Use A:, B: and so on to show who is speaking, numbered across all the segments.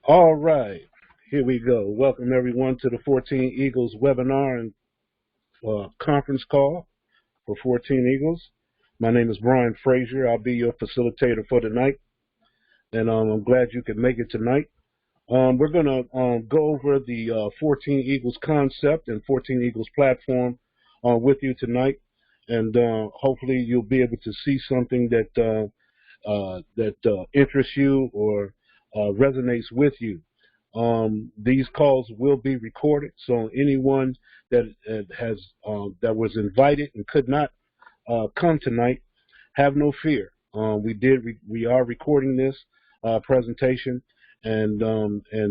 A: All right, here we go. Welcome everyone to the 14 Eagles webinar and conference call for 14 Eagles. My name is Brian Frazier. I'll be your facilitator for tonight, and I'm glad you could make it tonight. We're going to go over the 14 Eagles concept and 14 Eagles platform with you tonight, and hopefully you'll be able to see something that interests you or resonates with you. These calls will be recorded, so anyone that that was invited and could not come tonight, have no fear. We are recording this presentation, and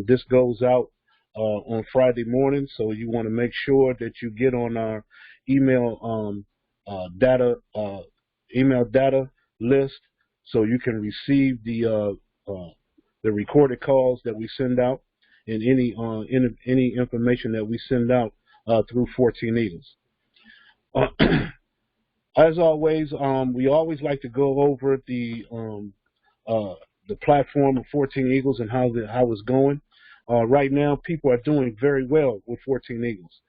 A: this goes out on Friday morning. So you want to make sure that you get on our email data list, so you can receive the recorded calls that we send out, and any information that we send out through 14 Eagles. As always, we always like to go over the platform of 14 Eagles and how it's going. Right now, people are doing very well with 14 Eagles.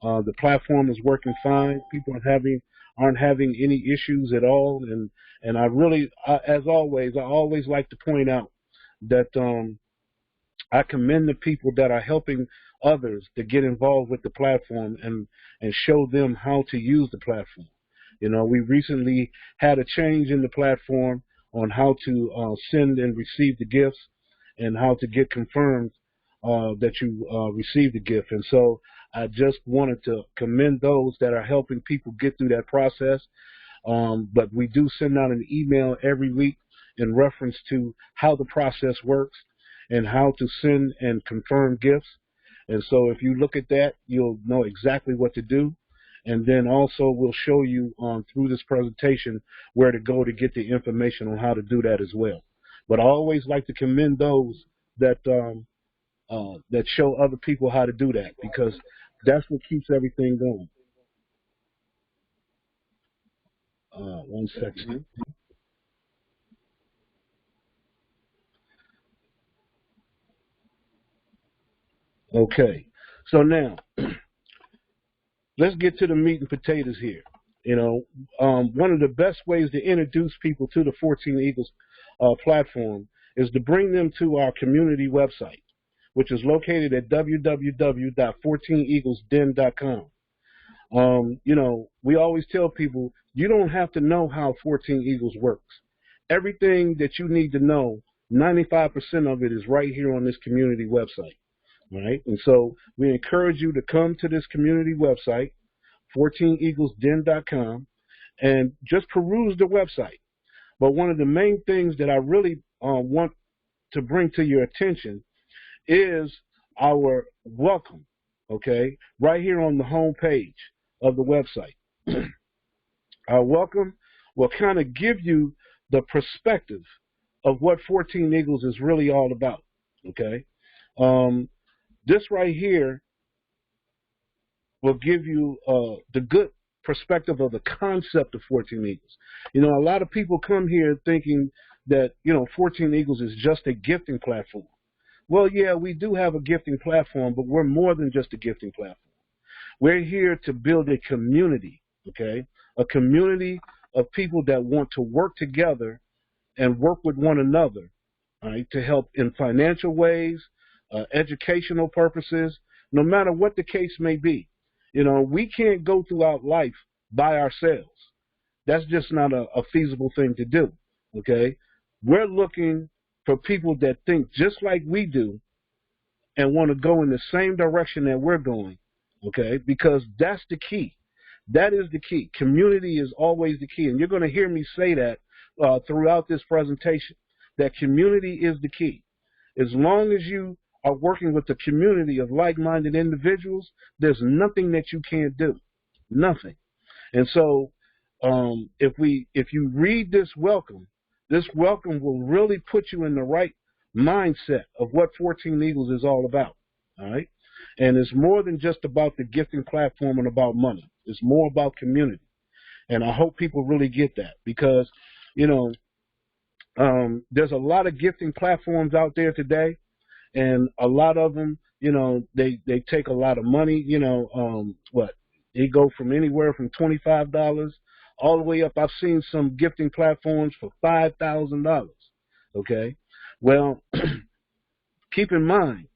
A: The platform is working fine. People aren't having any issues at all, and as always, I always like to point out that I commend the people that are helping others to get involved with the platform and show them how to use the platform. You know, we recently had a change in the platform on how to send and receive the gifts and how to get confirmed that you received the gift. And so I just wanted to commend those that are helping people get through that process. But we do send out an email every week in reference to how the process works and how to send and confirm gifts. And so if you look at that, you'll know exactly what to do. And then also we'll show you through this presentation where to go to get the information on how to do that as well. But I always like to commend those that that show other people how to do that, because that's what keeps everything going. One second. Okay, so now let's get to the meat and potatoes here. You know, one of the best ways to introduce people to the 14 Eagles platform is to bring them to our community website, which is located at www.14eaglesden.com. You know, we always tell people you don't have to know how 14 Eagles works. Everything that you need to know, 95% of it is right here on this community website. Right? And so we encourage you to come to this community website, 14eaglesden.com, and just peruse the website. But one of the main things that I really want to bring to your attention is our welcome, okay, right here on the home page of the website. Our welcome will kind of give you the perspective of what 14 Eagles is really all about, okay? This right here will give you the good perspective of the concept of 14 Eagles. You know, a lot of people come here thinking that, you know, 14 Eagles is just a gifting platform. Well, yeah, we do have a gifting platform, but we're more than just a gifting platform. We're here to build a community, okay? A community of people that want to work together and work with one another, all right, to help in financial ways, educational purposes, no matter what the case may be. You know, we can't go throughout life by ourselves. That's just not a feasible thing to do, okay? We're looking for people that think just like we do and want to go in the same direction that we're going, okay? Because that's the key. That is the key. Community is always the key. And you're going to hear me say that throughout this presentation, that community is the key. As long as you are working with a community of like-minded individuals, there's nothing that you can't do, nothing. And so if you read this welcome will really put you in the right mindset of what 14 Eagles is all about, all right? And it's more than just about the gifting platform and about money. It's more about community. And I hope people really get that, because, you know, there's a lot of gifting platforms out there today, and a lot of them, they take a lot of money. They go from anywhere from $25 all the way up. I've seen some gifting platforms for $5,000. Okay, well, keep in mind,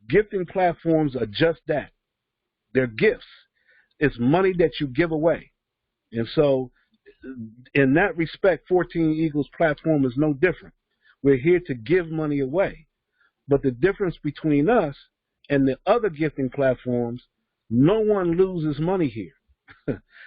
A: gifting platforms are just that. They're gifts. It's money that you give away. And so, in that respect, 14 Eagles platform is no different. We're here to give money away. But the difference between us and the other gifting platforms, no one loses money here.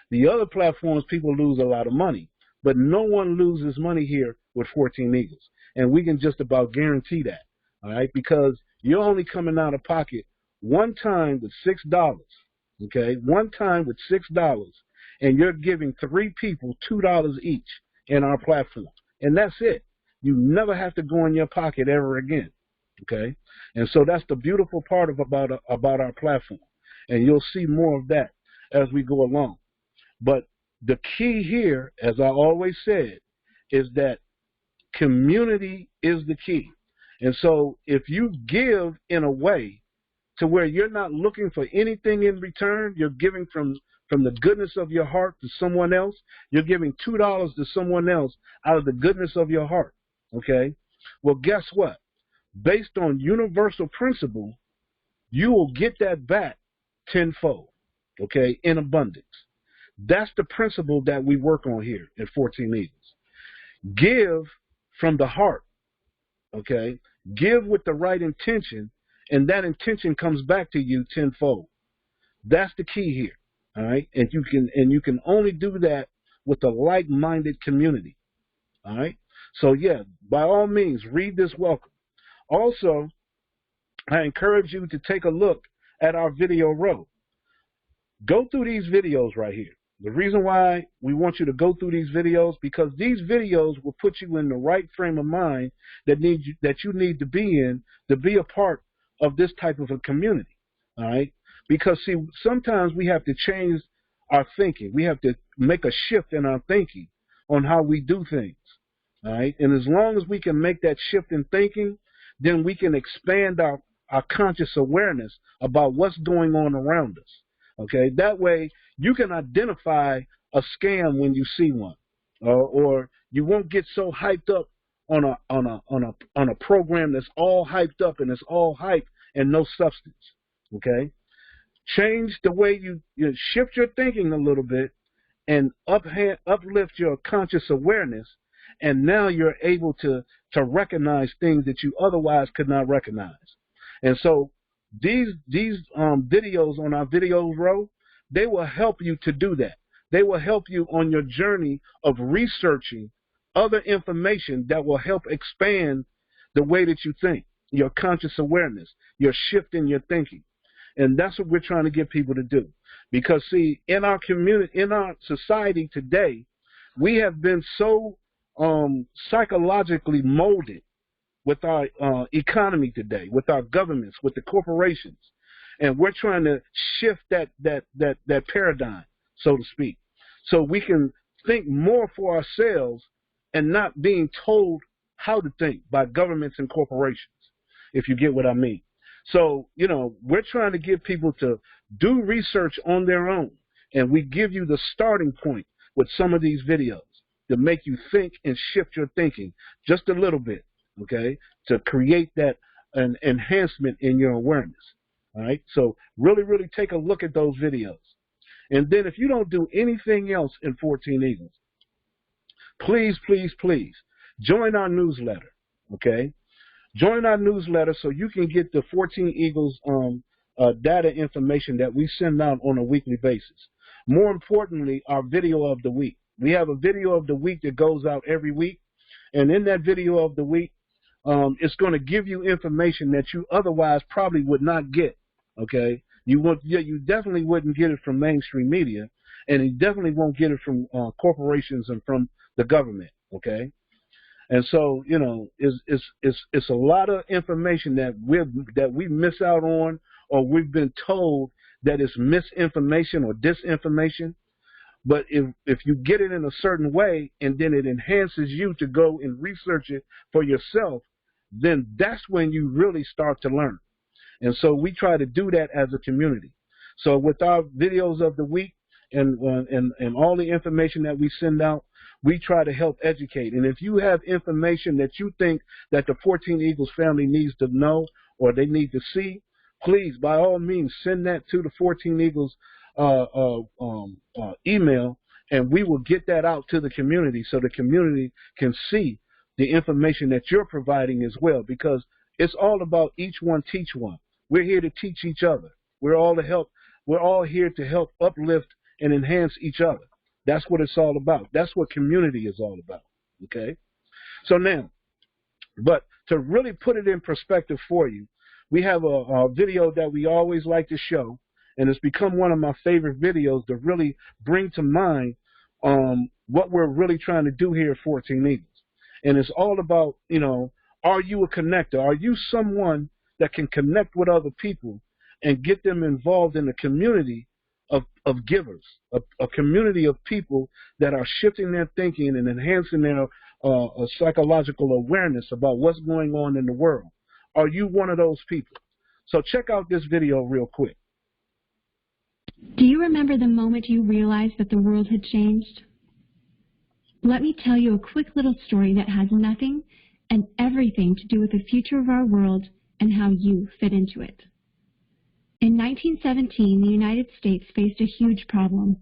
A: The other platforms, people lose a lot of money. But no one loses money here with 14 Eagles. And we can just about guarantee that. All right? Because you're only coming out of pocket one time with $6. Okay? One time with $6. And you're giving 3 people $2 each in our platform. And that's it. You never have to go in your pocket ever again. Okay? And so that's the beautiful part about our platform. And you'll see more of that as we go along. But the key here, as I always said, is that community is the key. And so if you give in a way to where you're not looking for anything in return, you're giving from the goodness of your heart to someone else, you're giving $2 to someone else out of the goodness of your heart. Okay? Well, guess what? Based on universal principle, you will get that back tenfold, okay, in abundance. That's the principle that we work on here at 14 Eagles. Give from the heart, okay? Give with the right intention, and that intention comes back to you tenfold. That's the key here, all right? And you can only do that with a like-minded community, all right? So, yeah, by all means, read this welcome. Also, I encourage you to take a look at our video row. Go through these videos right here. The reason why we want you to go through these videos, because these videos will put you in the right frame of mind that you need to be in to be a part of this type of a community. All right? Because, see, sometimes we have to change our thinking. We have to make a shift in our thinking on how we do things. All right? And as long as we can make that shift in thinking, then we can expand our conscious awareness about what's going on around us. Okay, that way you can identify a scam when you see one, or you won't get so hyped up on a program that's all hyped up and it's all hype and no substance. Okay, change the way you shift your thinking a little bit and uplift your conscious awareness, and now you're able to recognize things that you otherwise could not recognize. And so these videos on our videos row, they will help you to do that. They will help you on your journey of researching other information that will help expand the way that you think, your conscious awareness, your shift in your thinking. And that's what we're trying to get people to do. Because, see, in our community, in our society today, we have been so psychologically molded with our economy today, with our governments, with the corporations, and we're trying to shift that paradigm, so to speak, so we can think more for ourselves and not being told how to think by governments and corporations, if you get what I mean. So, we're trying to get people to do research on their own, and we give you the starting point with some of these videos to make you think and shift your thinking just a little bit. Okay, to create that an enhancement in your awareness. All right, so really take a look at those videos. And then if you don't do anything else in 14 Eagles, please join our newsletter. Okay, join our newsletter so you can get the 14 Eagles data information that we send out on a weekly basis. More importantly, our video of the week. We have a video of the week that goes out every week, and in that video of the week, it's going to give you information that you otherwise probably would not get. Okay, you definitely wouldn't get it from mainstream media, and you definitely won't get it from corporations and from the government. Okay, and so it's a lot of information that we miss out on, or we've been told that it's misinformation or disinformation. But if you get it in a certain way, and then it enhances you to go and research it for yourself, then that's when you really start to learn. And so we try to do that as a community. So with our videos of the week and all the information that we send out, we try to help educate. And if you have information that you think that the 14 Eagles family needs to know or they need to see, please, by all means, send that to the 14 Eagles email, and we will get that out to the community so the community can see the information that you're providing as well, because it's all about each one teach one. We're here to teach each other. We're all here to help uplift and enhance each other. That's what it's all about. That's what community is all about. Okay? So now, but to really put it in perspective for you, we have a video that we always like to show, and it's become one of my favorite videos to really bring to mind what we're really trying to do here at 14 Eagles. And it's all about, are you a connector? Are you someone that can connect with other people and get them involved in a community of givers, a community of people that are shifting their thinking and enhancing their psychological awareness about what's going on in the world? Are you one of those people? So check out this video real quick.
B: Do you remember the moment you realized that the world had changed? Let me tell you a quick little story that has nothing and everything to do with the future of our world and how you fit into it. In 1917, the United States faced a huge problem.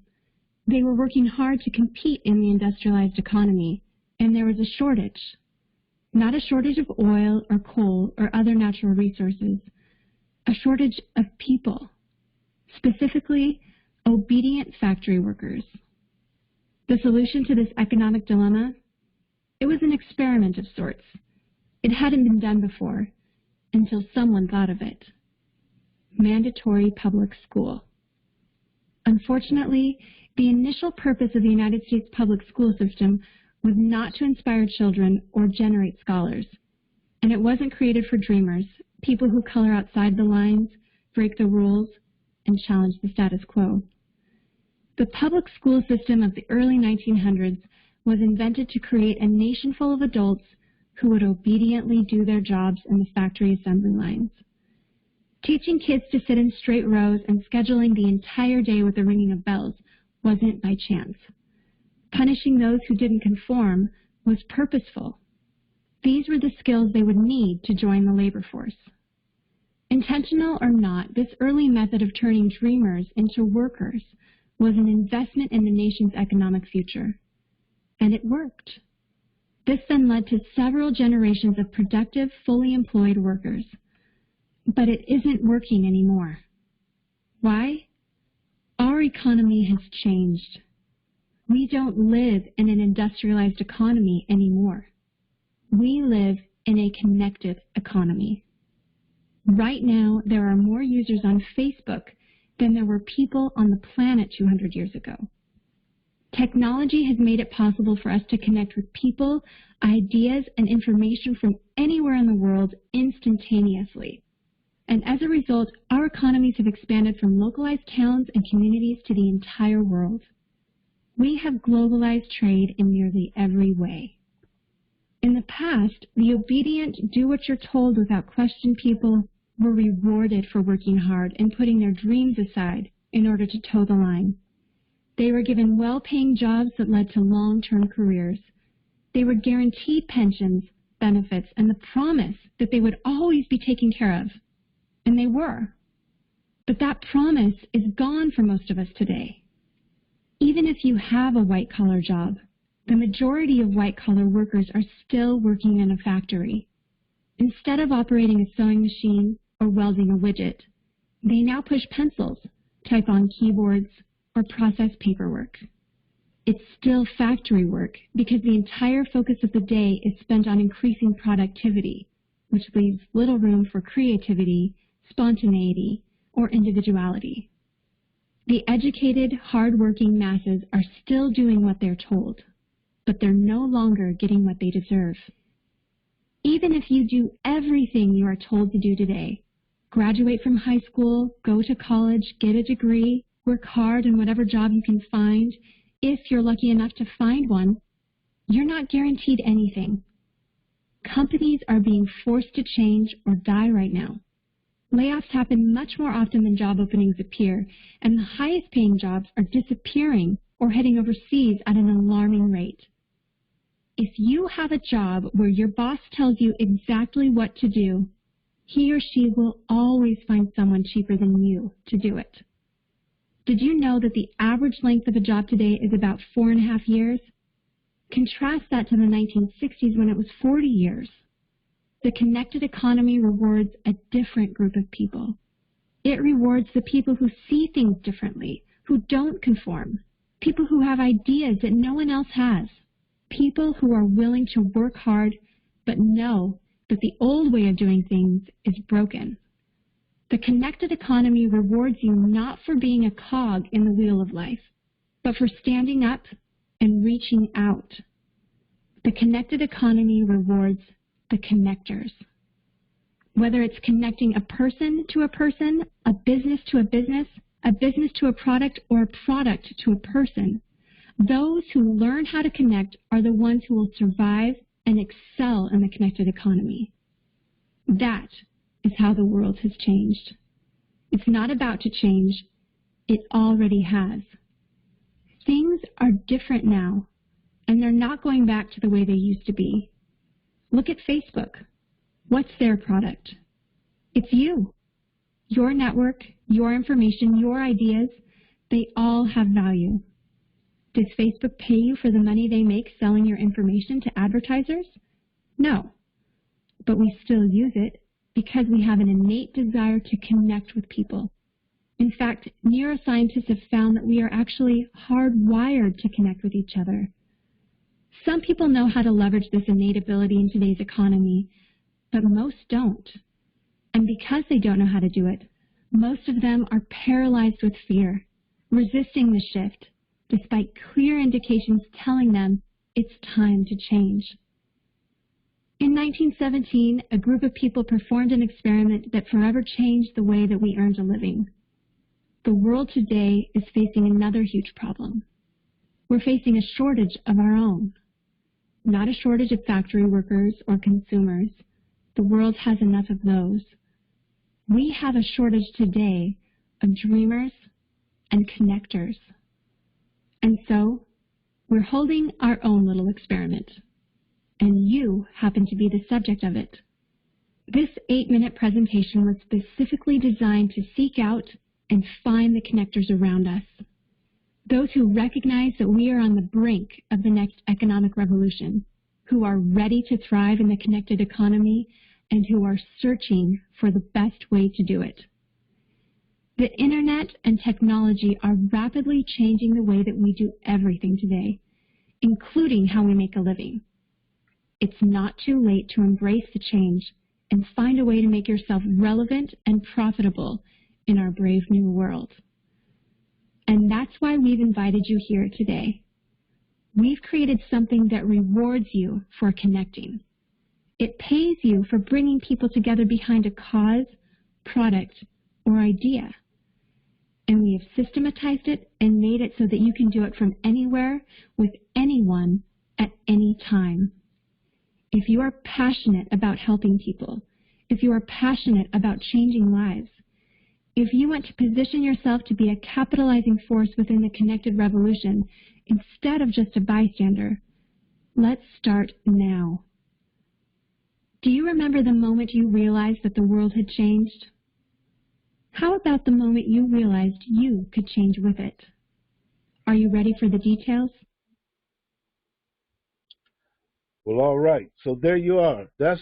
B: They were working hard to compete in the industrialized economy, and there was a shortage. Not a shortage of oil or coal or other natural resources, a shortage of people, specifically obedient factory workers. The solution to this economic dilemma? It was an experiment of sorts. It hadn't been done before, until someone thought of it. Mandatory public school. Unfortunately, the initial purpose of the United States public school system was not to inspire children or generate scholars. And it wasn't created for dreamers, people who color outside the lines, break the rules, and challenge the status quo. The public school system of the early 1900s was invented to create a nation full of adults who would obediently do their jobs in the factory assembly lines. Teaching kids to sit in straight rows and scheduling the entire day with the ringing of bells wasn't by chance. Punishing those who didn't conform was purposeful. These were the skills they would need to join the labor force. Intentional or not, this early method of turning dreamers into workers was an investment in the nation's economic future. And it worked. This then led to several generations of productive, fully employed workers. But it isn't working anymore. Why? Our economy has changed. We don't live in an industrialized economy anymore. We live in a connected economy. Right now, there are more users on Facebook than there were people on the planet 200 years ago. Technology has made it possible for us to connect with people, ideas, and information from anywhere in the world instantaneously. And as a result, our economies have expanded from localized towns and communities to the entire world. We have globalized trade in nearly every way. In the past, the obedient, do-what-you're-told without question people were rewarded for working hard and putting their dreams aside in order to toe the line. They were given well-paying jobs that led to long-term careers. They were guaranteed pensions, benefits, and the promise that they would always be taken care of. And they were. But that promise is gone for most of us today. Even if you have a white-collar job, the majority of white-collar workers are still working in a factory. Instead of operating a sewing machine or welding a widget, they now push pencils, type on keyboards, or process paperwork. It's still factory work because the entire focus of the day is spent on increasing productivity, which leaves little room for creativity, spontaneity, or individuality. The educated, hard-working masses are still doing what they're told, but they're no longer getting what they deserve. Even if you do everything you are told to do today, graduate from high school, go to college, get a degree, work hard in whatever job you can find, if you're lucky enough to find one, you're not guaranteed anything. Companies are being forced to change or die right now. Layoffs happen much more often than job openings appear, and the highest paying jobs are disappearing or heading overseas at an alarming rate. If you have a job where your boss tells you exactly what to do, he or she will always find someone cheaper than you to do it. Did you know that the average length of a job today is about 4.5 years? Contrast that to the 1960s when it was 40 years. The connected economy rewards a different group of people. It rewards the people who see things differently, who don't conform, people who have ideas that no one else has, people who are willing to work hard but know that the old way of doing things is broken. The connected economy rewards you not for being a cog in the wheel of life, but for standing up and reaching out. The connected economy rewards the connectors. Whether it's connecting a person to a person, a business to a business to a product, or a product to a person, those who learn how to connect are the ones who will survive and excel in the connected economy. That is how the world has changed. It's not about to change. It already has. Things are different now, and they're not going back to the way they used to be. Look at Facebook. What's their product? It's you. Your network, your information, your ideas, they all have value. Does Facebook pay you for the money they make selling your information to advertisers? No. But we still use it because we have an innate desire to connect with people. In fact, neuroscientists have found that we are actually hardwired to connect with each other. Some people know how to leverage this innate ability in today's economy, but most don't. And because they don't know how to do it, most of them are paralyzed with fear, resisting the shift, despite clear indications telling them it's time to change. In 1917, a group of people performed an experiment that forever changed the way that we earned a living. The world today is facing another huge problem. We're facing a shortage of our own. Not a shortage of factory workers or consumers. The world has enough of those. We have a shortage today of dreamers and connectors. And so, we're holding our own little experiment. And you happen to be the subject of it. This 8-minute presentation was specifically designed to seek out and find the connectors around us. Those who recognize that we are on the brink of the next economic revolution, who are ready to thrive in the connected economy, and who are searching for the best way to do it. The internet and technology are rapidly changing the way that we do everything today, including how we make a living. It's not too late to embrace the change and find a way to make yourself relevant and profitable in our brave new world. And that's why we've invited you here today. We've created something that rewards you for connecting. It pays you for bringing people together behind a cause, product, or idea. And we have systematized it and made it so that you can do it from anywhere, with anyone, at any time. If you are passionate about helping people, if you are passionate about changing lives, if you want to position yourself to be a capitalizing force within the connected revolution instead of just a bystander, let's start now. Do you remember the moment you realized that the world had changed? How about the moment you realized you could change with it? Are you ready for the details?
A: Well, all right. So there you are. That's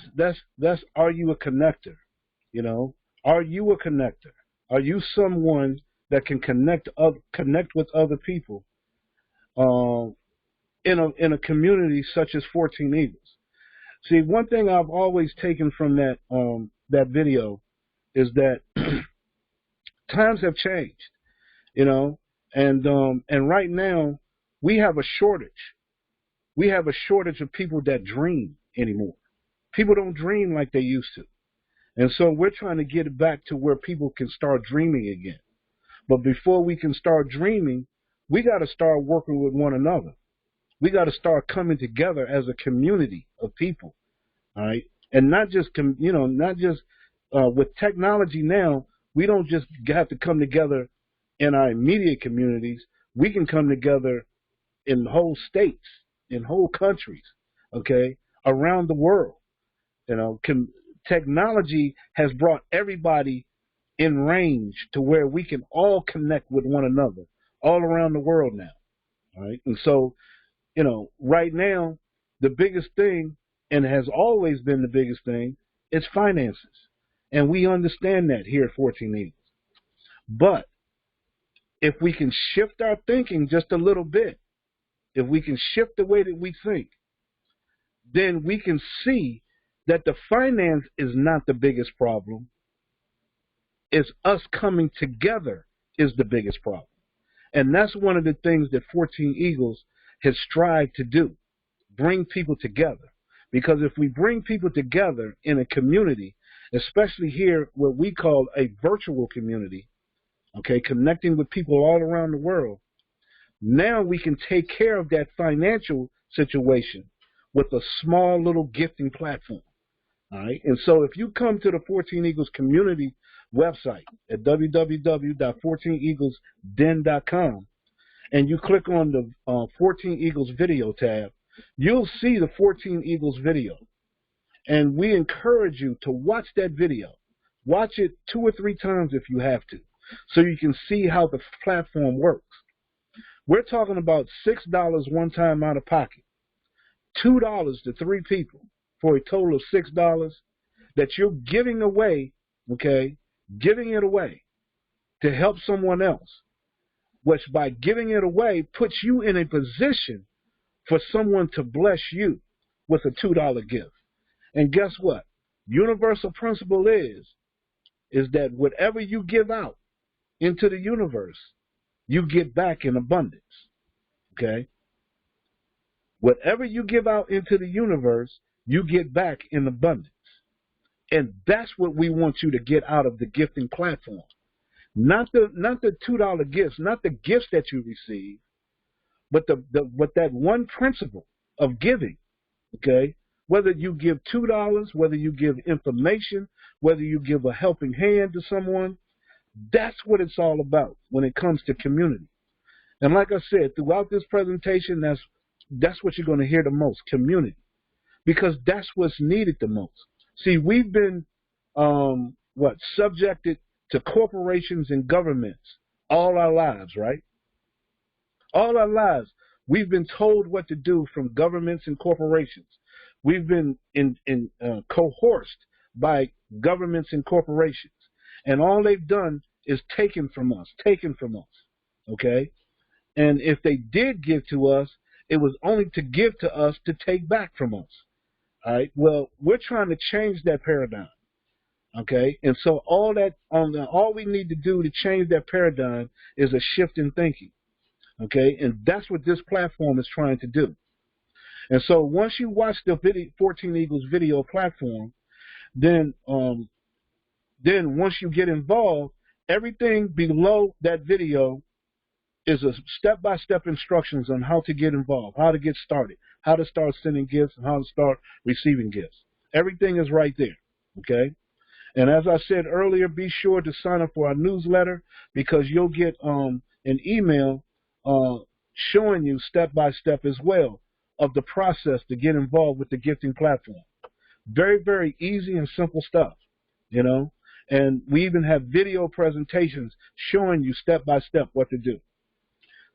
A: are you a connector? You know, are you a connector? Are you someone that can connect with other people in a community such as 14 Eagles? See, one thing I've always taken from that video is that times have changed, you know, and right now we have a shortage. We have a shortage of people that dream anymore. People don't dream like they used to. And so we're trying to get it back to where people can start dreaming again. But before we can start dreaming, we got to start working with one another. We got to start coming together as a community of people all right? And not just, not just with technology now, we don't just have to come together in our immediate communities. We can come together in whole states, in whole countries, okay, around the world. Technology has brought everybody in range to where we can all connect with one another all around the world now. All right. And so, right now, the biggest thing, and has always been the biggest thing, is finances. And we understand that here at 14 Eagles. But if we can shift our thinking just a little bit, if we can shift the way that we think, then we can see that the finance is not the biggest problem. It's us coming together is the biggest problem. And that's one of the things that 14 Eagles has strived to do, bring people together. Because if we bring people together in a community, especially here what we call a virtual community, okay, connecting with people all around the world, now we can take care of that financial situation with a small little gifting platform. All right. And so if you come to the 14 Eagles community website at www.14eaglesden.com and you click on the 14 Eagles video tab, you'll see the 14 Eagles video. And we encourage you to watch that video. Watch it 2 or 3 times if you have to, so you can see how the platform works. We're talking about $6 one time out of pocket, $2 to 3 people, for a total of $6 that you're giving away, okay, giving it away to help someone else, which by giving it away puts you in a position for someone to bless you with a $2 gift. And guess what? Universal principle is that whatever you give out into the universe, you get back in abundance, okay? Whatever you give out into the universe, you get back in abundance. And that's what we want you to get out of the gifting platform. Not the $2 gifts, not the gifts that you receive, but that one principle of giving, okay? Whether you give $2, whether you give information, whether you give a helping hand to someone, that's what it's all about when it comes to community. And like I said, throughout this presentation, that's what you're going to hear the most, community. Because that's what's needed the most. See, we've been, subjected to corporations and governments all our lives, right? All our lives, we've been told what to do from governments and corporations. We've been coerced by governments and corporations. And all they've done is taken from us, okay? And if they did give to us, it was only to give to us to take back from us. All right. Well, we're trying to change that paradigm. Okay. And so all we need to do to change that paradigm is a shift in thinking. Okay. And that's what this platform is trying to do. And so once you watch the 14 Eagles video platform, then once you get involved, everything below that video is a step-by-step instructions on how to get involved, how to get started, how to start sending gifts, and how to start receiving gifts. Everything is right there, okay? And as I said earlier, be sure to sign up for our newsletter because you'll get an email showing you step-by-step as well of the process to get involved with the gifting platform. Very, very easy and simple stuff, And we even have video presentations showing you step-by-step what to do.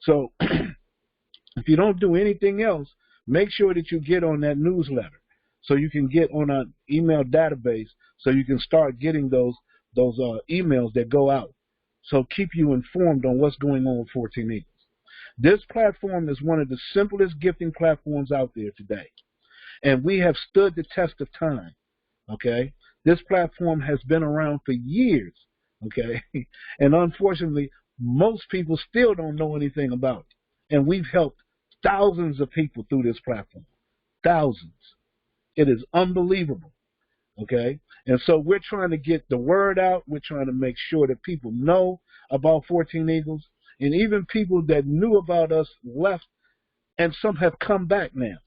A: So if you don't do anything else, make sure that you get on that newsletter so you can get on our email database so you can start getting those emails that go out. So keep you informed on what's going on with 14 Eagles. This platform is one of the simplest gifting platforms out there today. And we have stood the test of time, okay? This platform has been around for years, okay? And unfortunately, most people still don't know anything about it. And we've helped thousands of people through this platform. Thousands. It is unbelievable. Okay? And so we're trying to get the word out. We're trying to make sure that people know about 14 Eagles. And even people that knew about us left, and some have come back now.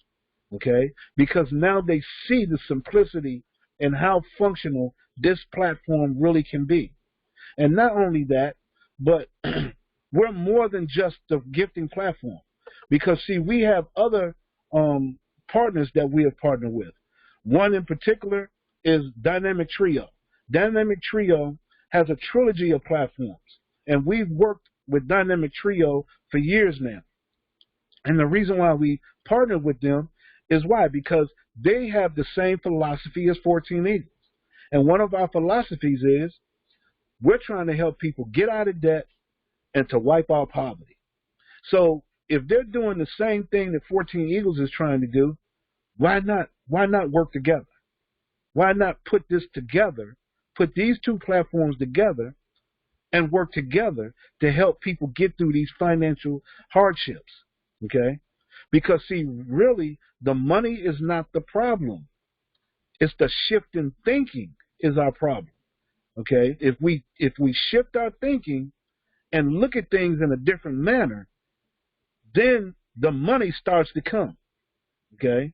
A: okay? Because now they see the simplicity and how functional this platform really can be. And not only that, but we're more than just the gifting platform. Because, see, we have other partners that we have partnered with. One in particular is Dynamic Trio. Dynamic Trio has a trilogy of platforms, and we've worked with Dynamic Trio for years now. And the reason why we partnered with them is why? Because they have the same philosophy as 14 Eagles. And one of our philosophies is we're trying to help people get out of debt and to wipe out poverty. So if they're doing the same thing that 14 Eagles is trying to do, why not work together? Why not put this together, put these two platforms together and work together to help people get through these financial hardships, okay? Because, see, really, the money is not the problem. It's the shift in thinking is our problem, okay? If we shift our thinking and look at things in a different manner, then the money starts to come, okay?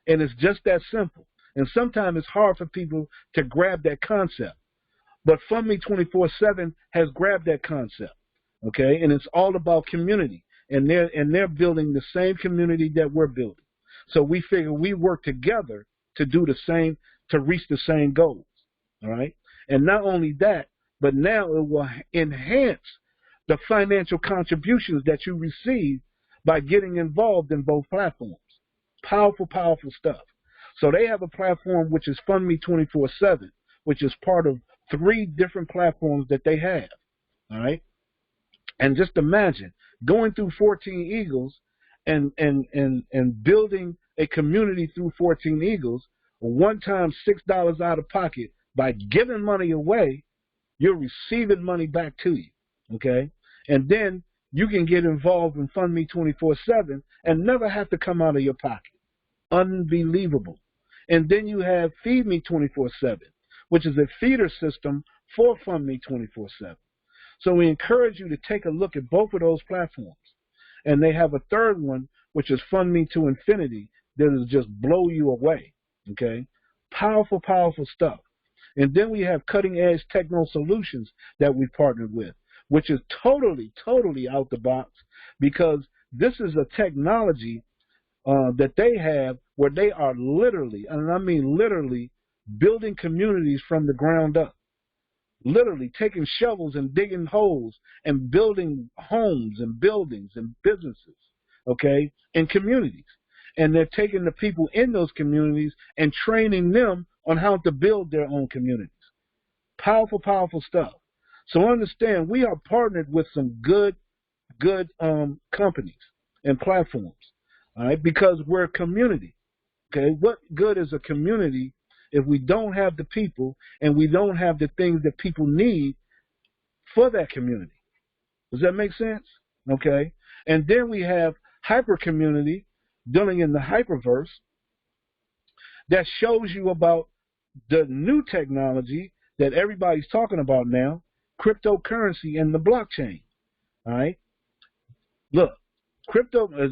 A: And it's just that simple. And sometimes it's hard for people to grab that concept. But Fund Me 24/7 has grabbed that concept, okay? And it's all about community. And they're building the same community that we're building. So we figure we work together to do the same, to reach the same goals, all right? And not only that, but now it will enhance the financial contributions that you receive by getting involved in both platforms. Powerful, powerful stuff. So they have a platform which is Fund Me 24/7, which is part of 3 different platforms that they have, all right? And just imagine going through 14 Eagles and building a community through 14 Eagles, one time $6 out of pocket. By giving money away, you're receiving money back to you, okay? And then you can get involved in Fund Me 24/7 and never have to come out of your pocket. Unbelievable. And then you have Feed Me 24/7, which is a feeder system for Fund Me 24/7. So we encourage you to take a look at both of those platforms. And they have a third one, which is Fund Me to Infinity, that will just blow you away, okay? Powerful, powerful stuff. And then we have Cutting Edge Techno Solutions that we partnered with, which is totally, totally out the box, because this is a technology that they have where they are literally, and I mean literally, building communities from the ground up. Literally taking shovels and digging holes and building homes and buildings and businesses, okay, and communities. And they're taking the people in those communities and training them on how to build their own communities. Powerful, powerful stuff. So understand, we are partnered with some good companies and platforms, all right, because we're a community, okay? What good is a community if we don't have the people and we don't have the things that people need for that community? Does that make sense? Okay. And then we have hyper community dealing in the hyperverse that shows you about the new technology that everybody's talking about now, cryptocurrency and the blockchain. All right. Look, crypto, as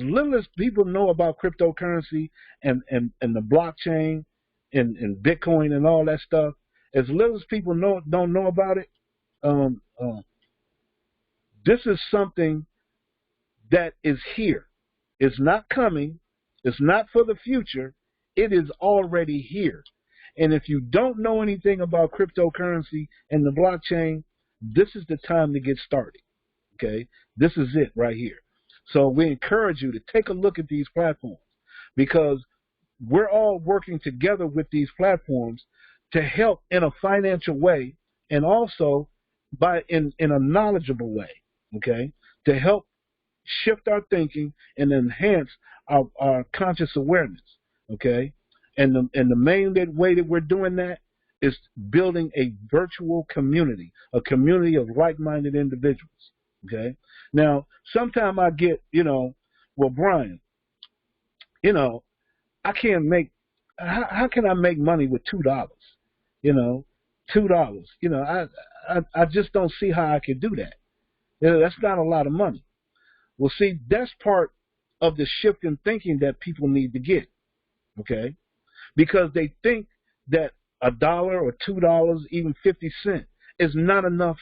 A: little as people know about cryptocurrency and the blockchain, and Bitcoin and all that stuff, as little as people don't know about it, this is something that is here. It's not coming. It's not for the future. It is already here. And if you don't know anything about cryptocurrency and the blockchain, this is the time to get started. Okay? This is it right here. So we encourage you to take a look at these platforms, because we're all working together with these platforms to help in a financial way and also in a knowledgeable way, okay, to help shift our thinking and enhance our conscious awareness, okay? And the main way that we're doing that is building a virtual community, a community of like-minded individuals, okay? Now, sometimes I get, well, Brian, I can't make. How can I make money with $2? $2. I just don't see how I can do that. That's not a lot of money. Well, see, that's part of the shift in thinking that people need to get, okay? Because they think that $1 or $2, even 50 cents, is not enough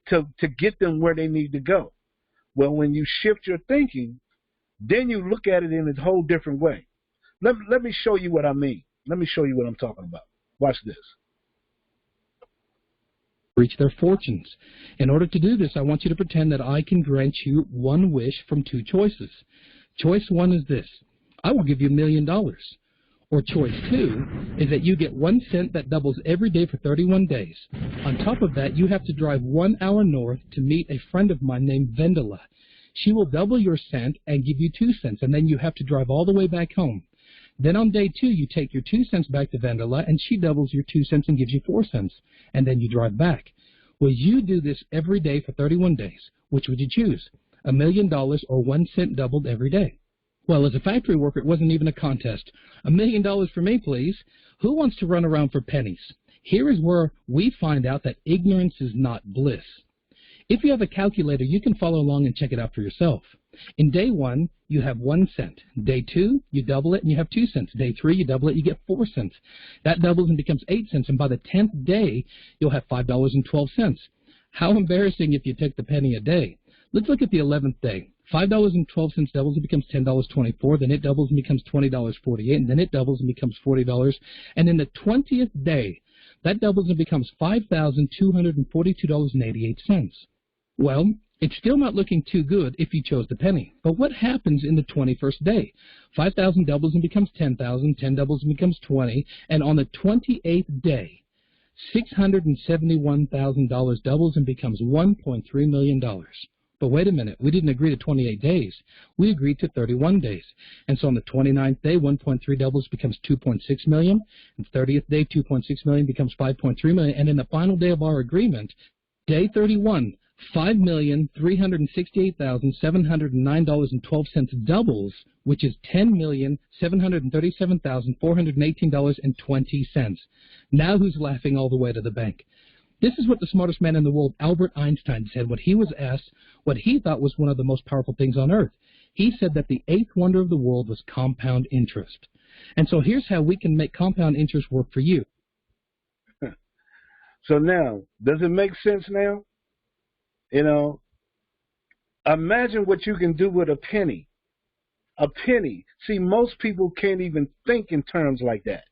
A: to get them where they need to go. Well, when you shift your thinking, then you look at it in a whole different way. Let me show you what I mean. Let me show you what I'm talking about. Watch this.
C: Reach their fortunes. In order to do this, I want you to pretend that I can grant you one wish from two choices. Choice one is this: I will give you $1 million. Or choice two is that you get 1 cent that doubles every day for 31 days. On top of that, you have to drive 1 hour north to meet a friend of mine named Vendela. She will double your cent and give you 2 cents, and then you have to drive all the way back home. Then on day 2, you take your 2 cents back to Vendela, and she doubles your 2 cents and gives you 4 cents, and then you drive back. Well, you do this every day for 31 days. Which would you choose? $1 million or 1 cent doubled every day? Well, as a factory worker, it wasn't even a contest. $1 million for me, please. Who wants to run around for pennies? Here is where we find out that ignorance is not bliss. If you have a calculator, you can follow along and check it out for yourself. In day 1, you have 1 cent. Day 2, you double it and you have 2 cents. Day 3, you double it, you get 4 cents. That doubles and becomes 8 cents, and by the 10th day, you'll have $5.12. How embarrassing if you took the penny a day. Let's look at the 11th day. $5.12 doubles and becomes $10.24, then it doubles and becomes $20.48, and then it doubles and becomes $40, and in the 20th day, that doubles and becomes $5,242.88. Well, it's still not looking too good if you chose the penny. But what happens in the 21st day? 5,000 doubles and becomes 10,000, 10 doubles and becomes 20, and on the 28th day, $671,000 doubles and becomes $1.3 million. But wait a minute, we didn't agree to 28 days. We agreed to 31 days. And so on the 29th day, 1.3 doubles becomes 2.6 million. And 30th day, 2.6 million becomes 5.3 million. And in the final day of our agreement, day 31, $5,368,709.12 doubles, which is $10,737,418.20. Now who's laughing all the way to the bank? This is what the smartest man in the world, Albert Einstein, said when he was asked what he thought was one of the most powerful things on earth. He said that the 8th wonder of the world was compound interest. And so here's how we can make compound interest work for you.
A: So now, does it make sense now? You know, imagine what you can do with a penny. A penny. See, most people can't even think in terms like that.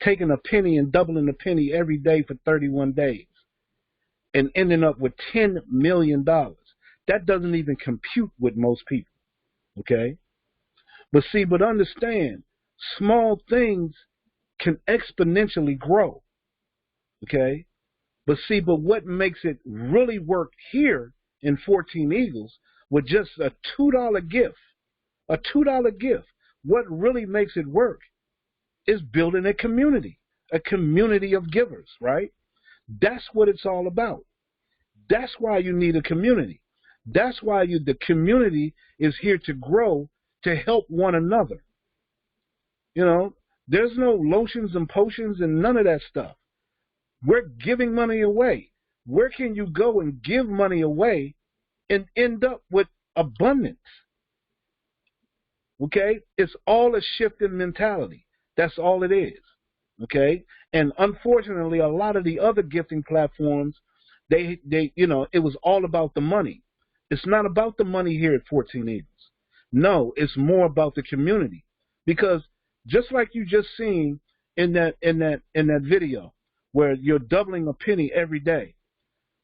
A: Taking a penny and doubling a penny every day for 31 days and ending up with $10 million. That doesn't even compute with most people, okay? But understand, small things can exponentially grow, okay? But what makes it really work here in 14 Eagles with just a $2 gift, what really makes it work is building a community of givers, right? That's what it's all about. That's why you need a community. That's why the community is here to grow, to help one another. You know, there's no lotions and potions and none of that stuff. We're giving money away. Where can you go and give money away and end up with abundance? Okay? It's all a shift in mentality. That's all it is, okay? And unfortunately, a lot of the other gifting platforms, they it was all about the money. It's not about the money here at 14 Eagles. No, it's more about the community. Because just like you just seen in that video where you're doubling a penny every day,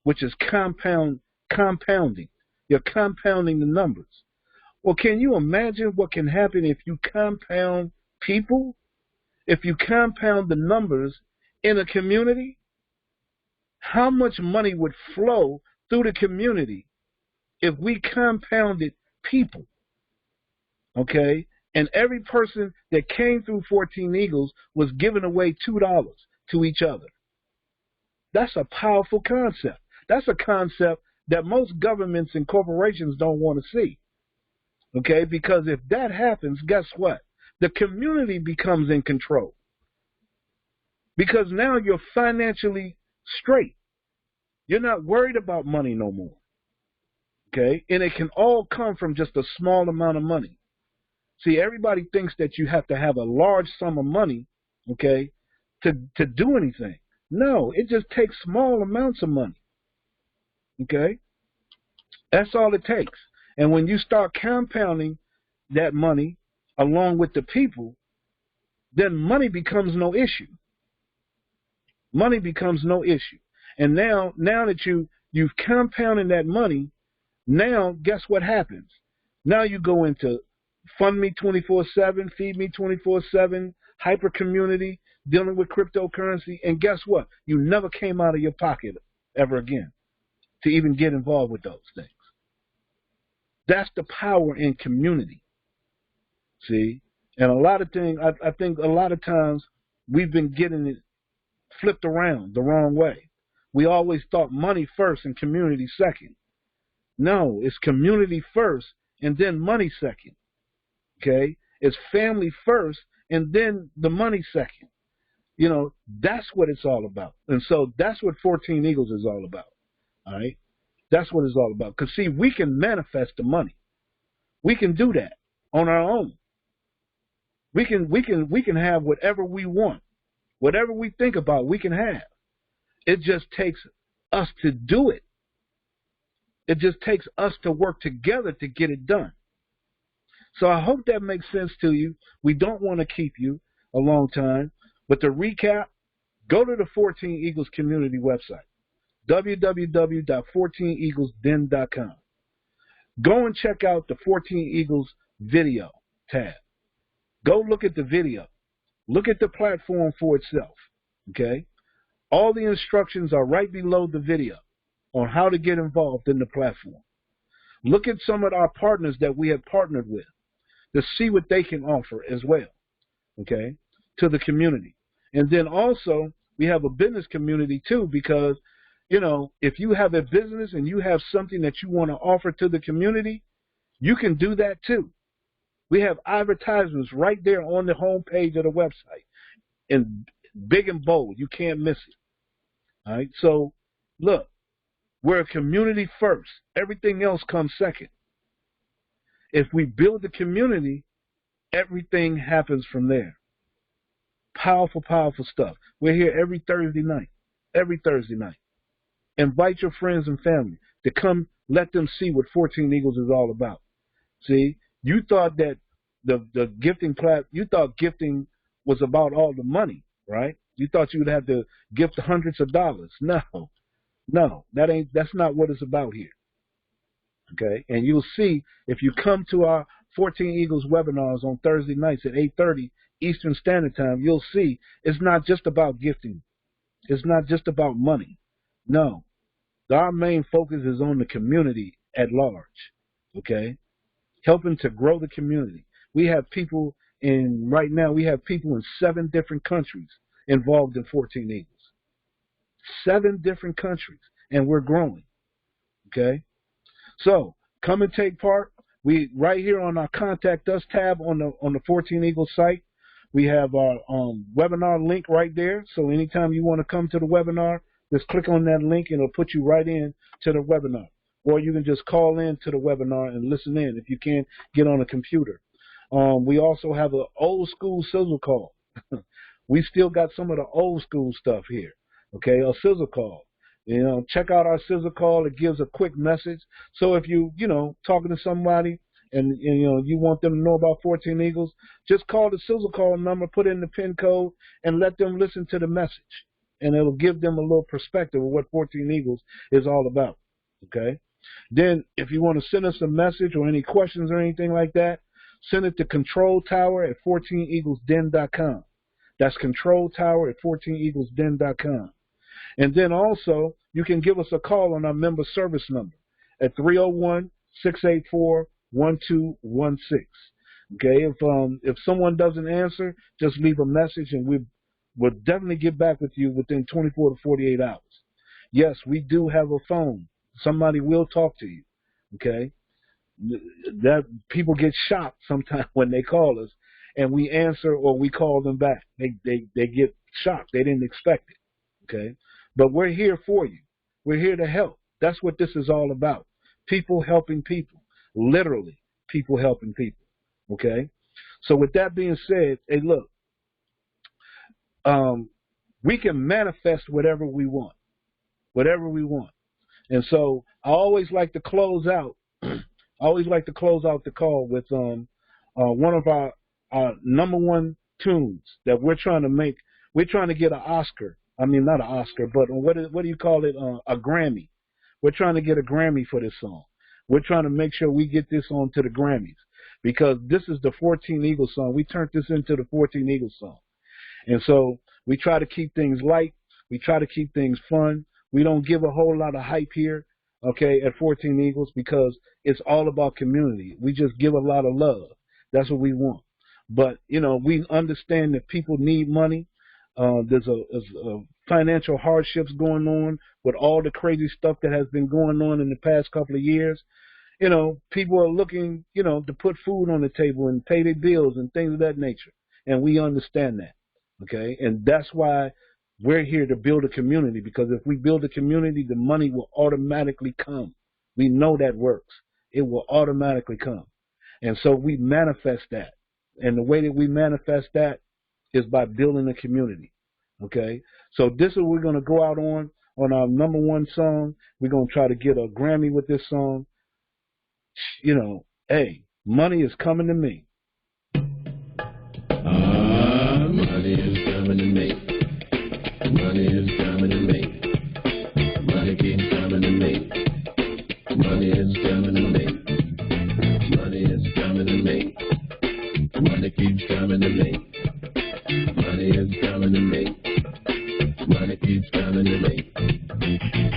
A: which is compounding. You're compounding the numbers. Well, can you imagine what can happen if you compound people? If you compound the numbers in a community, how much money would flow through the community if we compounded people, okay? And every person that came through 14 Eagles was giving away $2 to each other. That's a powerful concept. That's a concept that most governments and corporations don't want to see, okay? Because if that happens, guess what? The community becomes in control. Because now you're financially straight. You're not worried about money no more. Okay? And it can all come from just a small amount of money. See, everybody thinks that you have to have a large sum of money, okay, to do anything. No, it just takes small amounts of money, okay? That's all it takes. And when you start compounding that money along with the people, then money becomes no issue. Money becomes no issue. And now that you've compounded that money, now guess what happens? Now you go into Fund Me 24/7, Feed Me 24/7, hyper community, dealing with cryptocurrency, and guess what? You never came out of your pocket ever again to even get involved with those things. That's the power in community. See? And a lot of things, I think a lot of times we've been getting it flipped around the wrong way. We always thought money first and community second. No, it's community first and then money second. Okay? It's family first and then the money second. You know, that's what it's all about. And so that's what 14 Eagles is all about. All right? That's what it's all about. Because, see, we can manifest the money. We can do that on our own. We can have whatever we want. Whatever we think about, we can have. It just takes us to do it. It just takes us to work together to get it done. So I hope that makes sense to you. We don't want to keep you a long time. But to recap, go to the 14 Eagles community website, www.14eaglesden.com. Go and check out the 14 Eagles video tab. Go look at the video. Look at the platform for itself, okay? All the instructions are right below the video on how to get involved in the platform. Look at some of our partners that we have partnered with to see what they can offer as well, okay, to the community. And then also, we have a business community too, because, you know, if you have a business and you have something that you want to offer to the community, you can do that too. We have advertisements right there on the home page of the website in big and bold. You can't miss it. All right. So, look, we're a community first. Everything else comes second. If we build the community, everything happens from there. Powerful, powerful stuff. We're here every Thursday night. Every Thursday night. Invite your friends and family to come. Let them see what 14 Eagles is all about. See? You thought that the gifting you thought gifting was about all the money, right? You thought you would have to gift hundreds of dollars. No, that's not what it's about here. Okay, and you'll see if you come to our 14 Eagles webinars on Thursday nights at 8:30 Eastern Standard Time, you'll see it's not just about gifting. It's not just about money. No, our main focus is on the community at large. Okay. Helping to grow the community. We have people right now we have people in 7 different countries involved in 14 Eagles. 7 different countries, and we're growing. Okay? So, come and take part. We right here on our Contact Us tab on the 14 Eagles site, we have our webinar link right there. So anytime you want to come to the webinar, just click on that link and it'll put you right in to the webinar. Or you can just call in to the webinar and listen in if you can't get on a computer. We also have an old school sizzle call. We still got some of the old school stuff here. Okay, a sizzle call. You know, check out our sizzle call. It gives a quick message. So if you talking to somebody and you want them to know about 14 Eagles, just call the sizzle call number, put in the PIN code, and let them listen to the message. And it'll give them a little perspective of what 14 Eagles is all about. Okay. Then, if you want to send us a message or any questions or anything like that, send it to Control Tower at 14eaglesden.com. That's Control Tower at 14eaglesden.com. And then also, you can give us a call on our member service number at 301-684-1216. Okay, if someone doesn't answer, just leave a message and we'll definitely get back with you within 24 to 48 hours. Yes, we do have a phone. Somebody will talk to you, okay? That people get shocked sometimes when they call us, and we answer or we call them back. They get shocked. They didn't expect it, okay? But we're here for you. We're here to help. That's what this is all about. People helping people. Literally, people helping people, okay? So with that being said, hey, look, we can manifest whatever we want, whatever we want. And so I always like to close out. I always like to close out the call with one of our number one tunes that we're trying to make. We're trying to get an Oscar. I mean, not an Oscar, but what do you call it? A Grammy. We're trying to get a Grammy for this song. We're trying to make sure we get this on to the Grammys because this is the 14 Eagles song. We turned this into the 14 Eagles song. And so we try to keep things light. We try to keep things fun. We don't give a whole lot of hype here, okay, at 14 Eagles because it's all about community. We just give a lot of love. That's what we want. But, you know, we understand that people need money. There's a financial hardships going on with all the crazy stuff that has been going on in the past couple of years. You know, people are looking, you know, to put food on the table and pay their bills and things of that nature. And we understand that, okay? And that's why we're here to build a community, because if we build a community, the money will automatically come. We know that works. It will automatically come. And so we manifest that. And the way that we manifest that is by building a community, okay? So this is what we're going to go out on our number one song. We're going to try to get a Grammy with this song. You know, hey, money is coming to me.
D: Money is coming to me. Money is coming to me. Money keeps coming to me. Money is coming to me. Money is coming to me. Money keeps coming to me. Money is coming to me. Money keeps coming to me.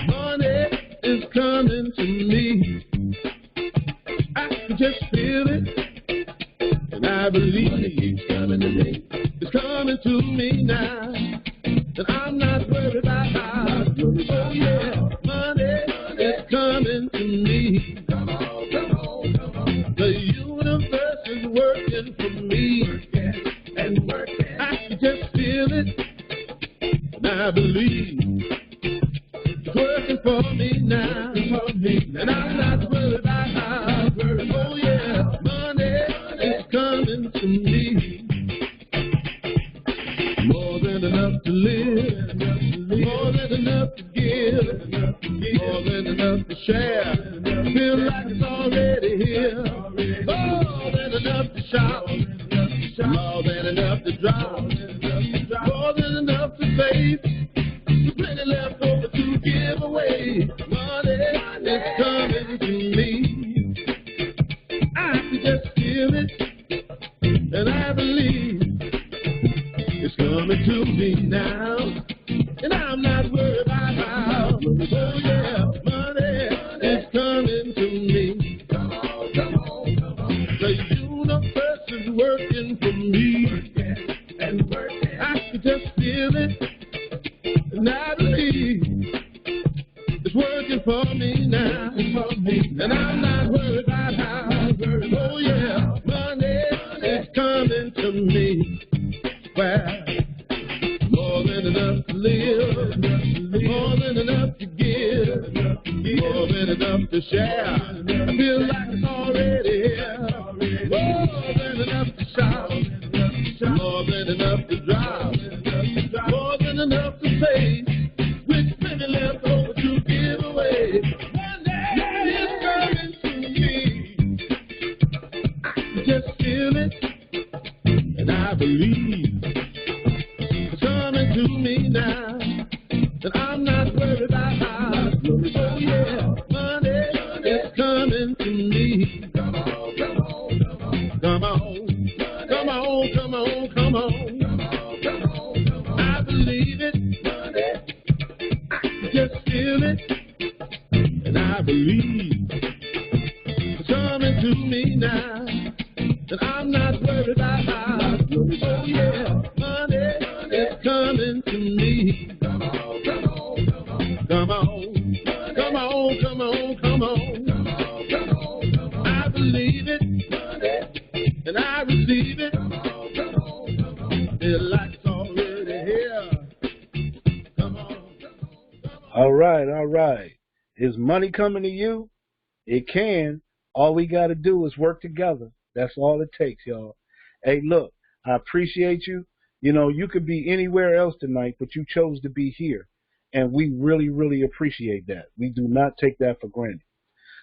D: Money is coming to me. I can just feel it, and I believe money keeps coming to me. It's coming to me now, and I'm not worried about how. Oh yeah, money is coming to me. Come on, come on, come on. The universe is working for me, and working. I can just feel it, and I believe it's working for me now, and I'm not worried about how. Oh yeah, money is coming to me. More than enough to live, more than enough to give, more than enough to share. Feel like it's already here. More than enough to shout, more than enough to drop, more than enough to save. Plenty left over to give away. Money is coming to me. I can just feel it, and I believe it's coming to me now, and I'm not worried about how. Oh yeah, money is coming to me. Come on, come on, come on. The universe is working for me, and working. I can just feel it, and I believe it's working for me now, and I'm not worried about how. Oh yeah, money is coming to me. Well, more than enough to live, more than enough to give, more than enough to share. I feel like it's already here. More than enough to shout, more than enough to drop, more than enough to say, with plenty left over to give away. Money is coming to me. I can just feel it, and I believe it's coming to me now, and I'm not worried about how. Oh yeah, money is coming to me. Come on, come on, come on, come on, come on, come on, come on, come on, come on, come on. I believe it, I can just feel it, and I believe it's coming to me now, and I'm not worried about how. Oh yeah, money is coming to me. Come on, come on, come on, come on, come on, come on, come on, come on, come on, come on. I believe it, and I receive it. Come on, come on, come on. Feel like it's already here. Come on, come on, come on.
A: All right, all right. Is money coming to you? It can. All we got to do is work together. That's all it takes, y'all. Hey, look, I appreciate you. You know, you could be anywhere else tonight, but you chose to be here. And we really, really appreciate that. We do not take that for granted.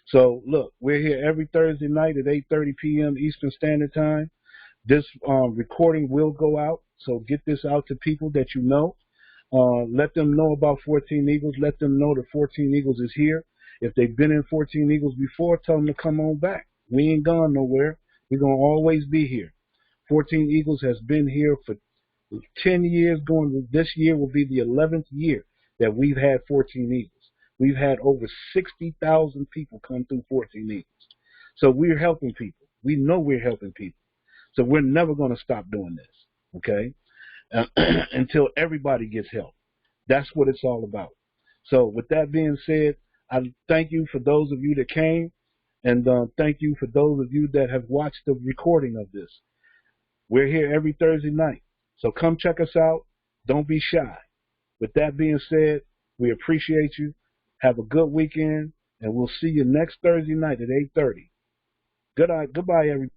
A: So, look, we're here every Thursday night at 8:30 p.m. Eastern Standard Time. This recording will go out, so get this out to people that you know. Let them know about 14 Eagles. Let them know that 14 Eagles is here. If they've been in 14 Eagles before, tell them to come on back. We ain't gone nowhere. We're going to always be here. 14 Eagles has been here for 10 years. This year will be the 11th year that we've had 14 Eagles. We've had over 60,000 people come through 14 Eagles. So we're helping people. We know we're helping people. So we're never going to stop doing this, okay, until everybody gets help. That's what it's all about. So with that being said, I thank you for those of you that came, and thank you for those of you that have watched the recording of this. We're here every Thursday night, so come check us out. Don't be shy. With that being said, we appreciate you. Have a good weekend, and we'll see you next Thursday night at 8:30. Goodbye, everybody.